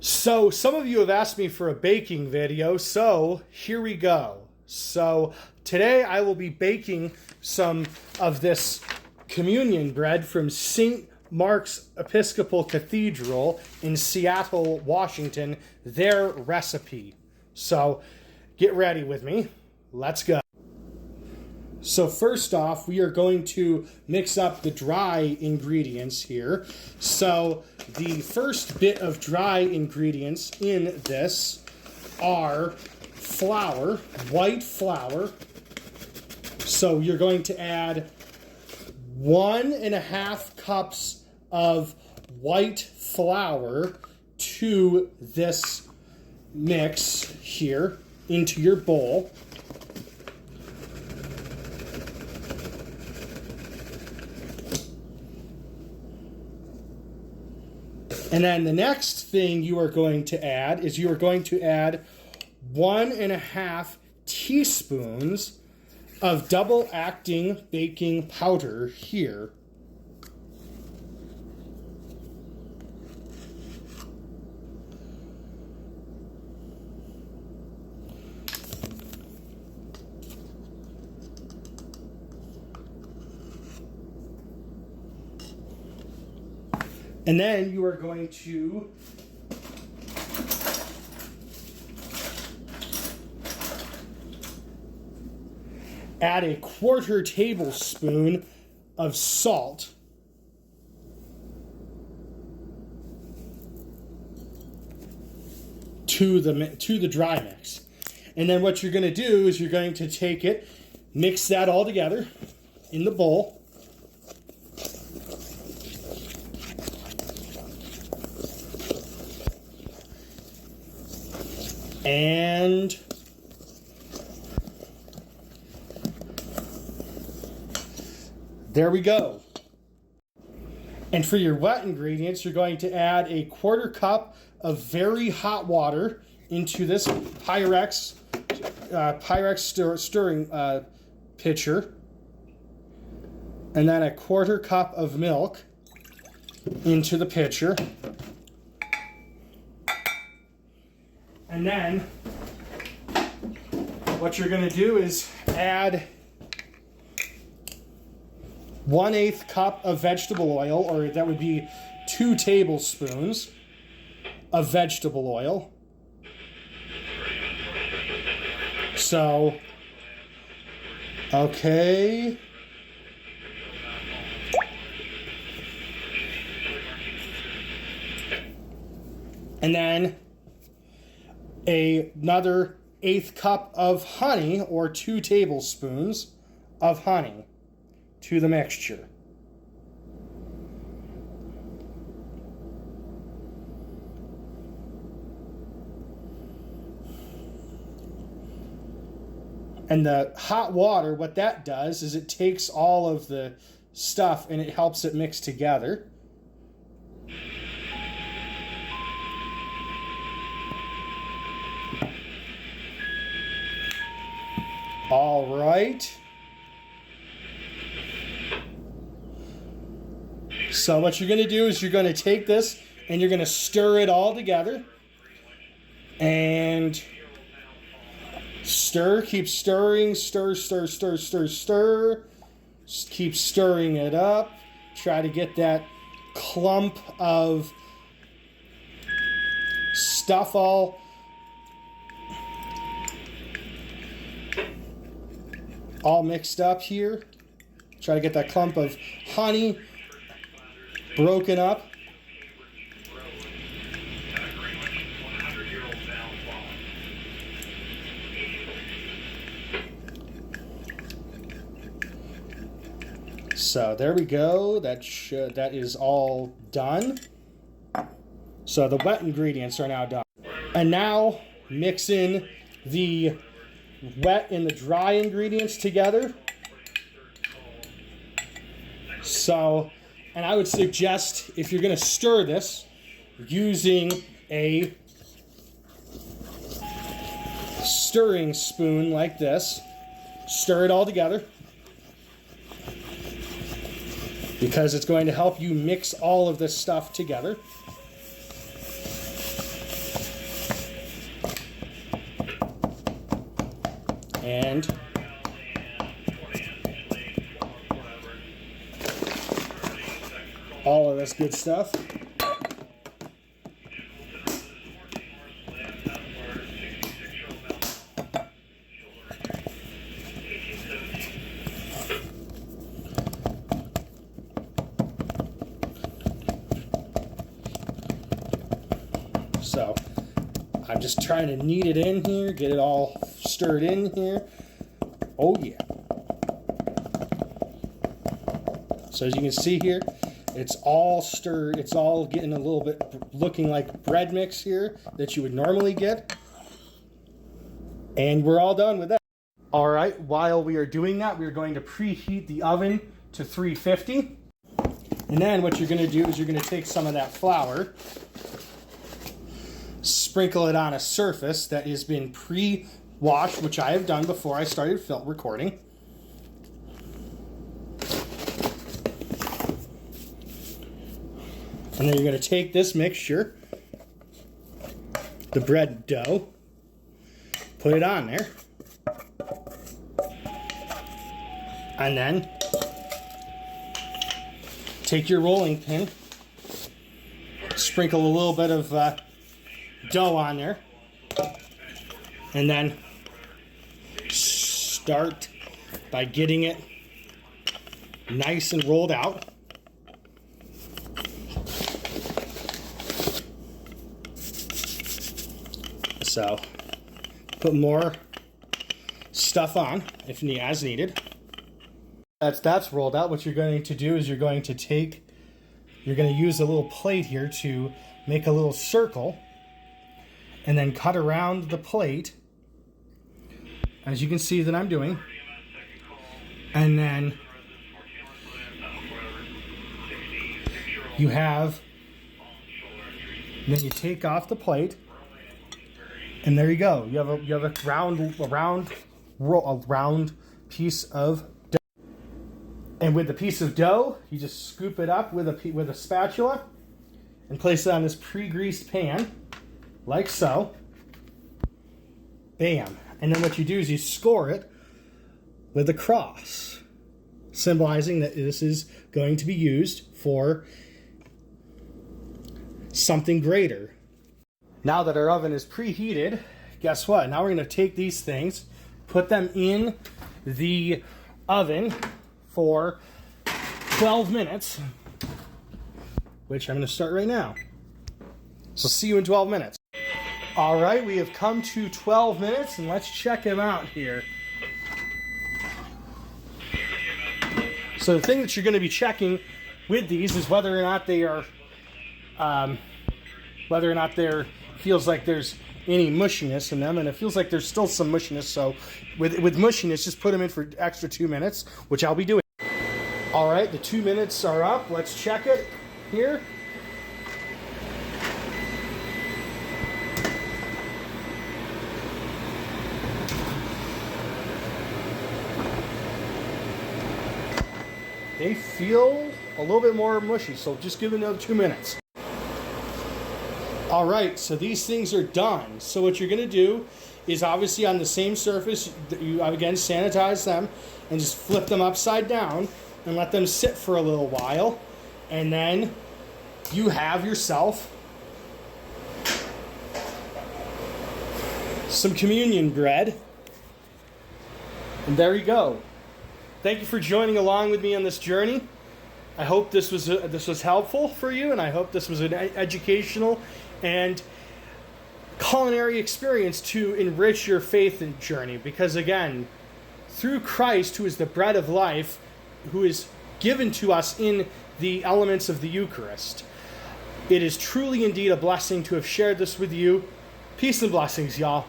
So some of you have asked me for a baking video, so here we go. So today I will be baking some of this communion bread from St. Mark's Episcopal Cathedral in Seattle, Washington, their recipe. So get ready with me. Let's go. So first off, we are going to mix up the dry ingredients here. So the first bit of dry ingredients in this are flour, white flour. So you're going to add 1.5 cups of white flour to this mix here into your bowl. And then the next thing you are going to add is you are going to add 1.5 teaspoons of double acting baking powder here. And then you are going to add a 1/4 tablespoon of salt to the dry mix. And then what you're going to do is you're going to take it, mix that all together in the bowl. And there we go. And for your wet ingredients, you're going to add a 1/4 cup of very hot water into this Pyrex stirring pitcher. And then a 1/4 cup of milk into the pitcher. And then what you're going to do is add 1/8 cup of vegetable oil, or that would be 2 tablespoons of vegetable oil. So, okay. And then another 1/8 cup of honey, or 2 tablespoons of honey to the mixture. And the hot water, what that does is it takes all of the stuff and it helps it mix together. All right. So what you're going to do is you're going to take this and you're going to stir it all together. And stir, keep stirring, stir, stir, stir, stir, stir. Just keep stirring it up. Try to get that clump of stuff all mixed up here. Try to get that clump of honey broken up. So there we go. That is all done. So the wet ingredients are now done. And now mix in the wet and the dry ingredients together. So, and I would suggest, if you're going to stir this, using a stirring spoon like this. Stir it all together, because it's going to help you mix all of this stuff together. and all of this good stuff. So I'm just trying to knead it in here, get it all stirred in here. Oh yeah. So as you can see here, it's all stirred. It's all getting a little bit looking like bread mix here that you would normally get. And we're all done with that. All right, while we are doing that, we're going to preheat the oven to 350. And then what you're going to do is you're going to take some of that flour, sprinkle it on a surface that has been pre-washed, which I have done before I started recording. And then you're going to take this mixture, the bread dough, put it on there, and then take your rolling pin, sprinkle a little bit of dough on there, and then start by getting it nice and rolled out. So put more stuff on if as needed. That's rolled out. What you're going to do is you're going to use a little plate here to make a little circle and then cut around the plate, as you can see that I'm doing. And then you take off the plate, and there you go. You have a round piece of dough. And with the piece of dough, you just scoop it up with a spatula and place it on this pre-greased pan, like so. Bam. And then what you do is you score it with a cross, symbolizing that this is going to be used for something greater. Now that our oven is preheated, guess what? Now we're going to take these things, put them in the oven for 12 minutes, which I'm going to start right now. So see you in 12 minutes. All right, we have come to 12 minutes, and let's check them out here. So the thing that you're going to be checking with these is whether or not they are, feels like there's any mushiness in them, and it feels like there's still some mushiness. So with mushiness, just put them in for extra 2 minutes, which I'll be doing. All right, the 2 minutes are up. Let's check it here. They feel a little bit more mushy, so just give it another 2 minutes. All right, so these things are done. So what you're going to do is obviously on the same surface, you again sanitize them and just flip them upside down and let them sit for a little while. And then you have yourself some communion bread. And there you go. Thank you for joining along with me on this journey. I hope this was helpful for you, and I hope this was an educational and culinary experience to enrich your faith and journey. Because again, through Christ, who is the bread of life, who is given to us in the elements of the Eucharist, it is truly indeed a blessing to have shared this with you. Peace and blessings, y'all.